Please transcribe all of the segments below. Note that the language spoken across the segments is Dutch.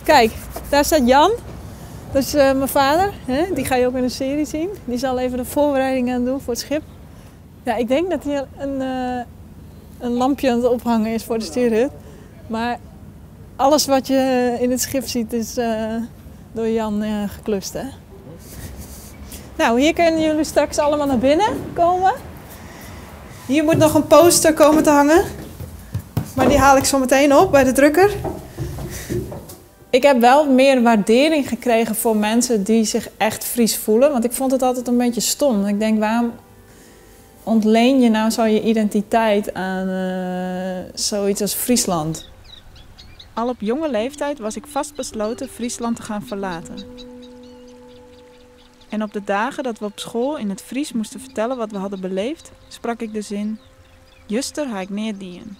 Kijk, daar staat Jan. Dat is mijn vader. Hè? Die ga je ook in de serie zien. Die zal even de voorbereidingen aan doen voor het schip. Ja, ik denk dat hij een lampje aan het ophangen is voor de stuurhut. Maar alles wat je in het schip ziet is door Jan geklust. Hè? Nou, hier kunnen jullie straks allemaal naar binnen komen. Hier moet nog een poster komen te hangen. Maar die haal ik zo meteen op bij de drukker. Ik heb wel meer waardering gekregen voor mensen die zich echt Fries voelen. Want ik vond het altijd een beetje stom. Ik denk, waarom ontleen je nou zo je identiteit aan zoiets als Friesland? Al op jonge leeftijd was ik vastbesloten Friesland te gaan verlaten. En op de dagen dat we op school in het Fries moesten vertellen wat we hadden beleefd, sprak ik de zin: Juster ha ik neer dien.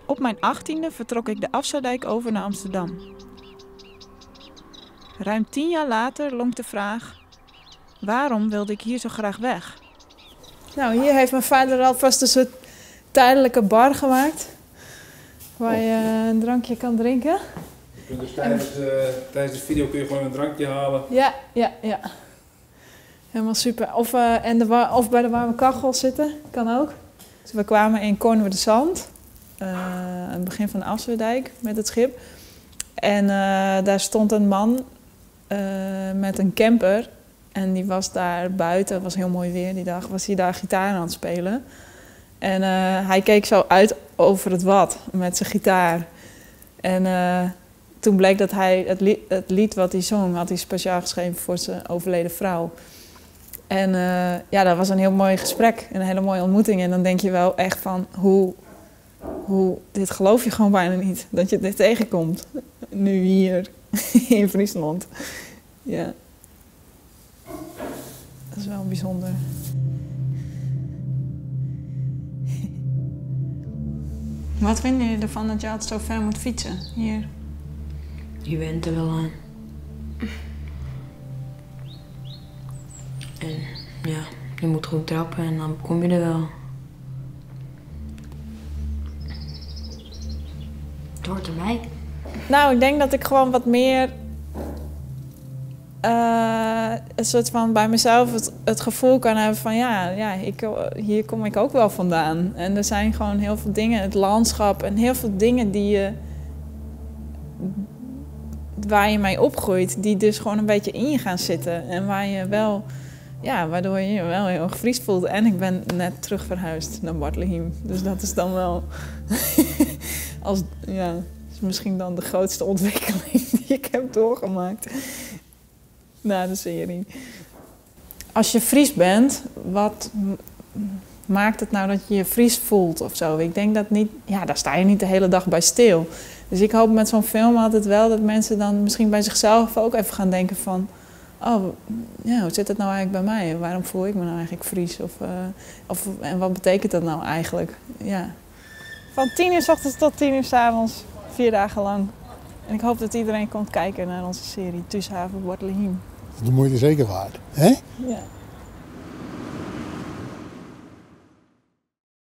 Op mijn 18e vertrok ik de Afsluitdijk over naar Amsterdam. Ruim 10 jaar later lonkt de vraag: waarom wilde ik hier zo graag weg? Nou, hier heeft mijn vader alvast een soort tijdelijke bar gemaakt. Waar je een drankje kan drinken. Je kunt dus tijdens de video kun je gewoon een drankje halen. Ja. Helemaal super. Of bij de warme kachel zitten, kan ook. Dus we kwamen in Cornwall de Zand. Aan het begin van de Afsluitdijk met het schip. En daar stond een man met een camper. En die was daar buiten, het was heel mooi weer die dag, was hij daar gitaar aan het spelen. En hij keek zo uit over het wad met zijn gitaar. En toen bleek dat hij het lied wat hij zong, had hij speciaal geschreven voor zijn overleden vrouw. En ja, dat was een heel mooi gesprek, een hele mooie ontmoeting. En dan denk je wel echt van, dit geloof je gewoon bijna niet, dat je dit tegenkomt. Nu hier, in Friesland. Ja. Dat is wel bijzonder. Wat vinden jullie ervan dat je altijd zo ver moet fietsen, hier? Je went er wel aan. En ja, je moet goed trappen en dan kom je er wel. Het hoort erbij. Nou, ik denk dat ik gewoon wat meer een soort van bij mezelf het gevoel kan hebben van hier kom ik ook wel vandaan. En er zijn gewoon heel veel dingen, het landschap en heel veel dingen waar je mee opgroeit, die dus gewoon een beetje in je gaan zitten. En waar je wel, waardoor je je wel heel erg Fries voelt. En ik ben net terug verhuisd naar Bartleheim. Dus dat is dan wel is misschien dan de grootste ontwikkeling die ik heb doorgemaakt na de serie. Als je Fries bent, wat maakt het nou dat je je Fries voelt of zo? Ik denk dat niet, daar sta je niet de hele dag bij stil. Dus ik hoop met zo'n film altijd wel dat mensen dan misschien bij zichzelf ook even gaan denken van, hoe zit het nou eigenlijk bij mij? Waarom voel ik me nou eigenlijk Fries? En wat betekent dat nou eigenlijk? Ja. Van 10 uur 's ochtends tot 10 uur 's avonds, 4 dagen lang. En ik hoop dat iedereen komt kijken naar onze serie Thuishaven Bartleheim. De moeite zeker waard, hè? Ja.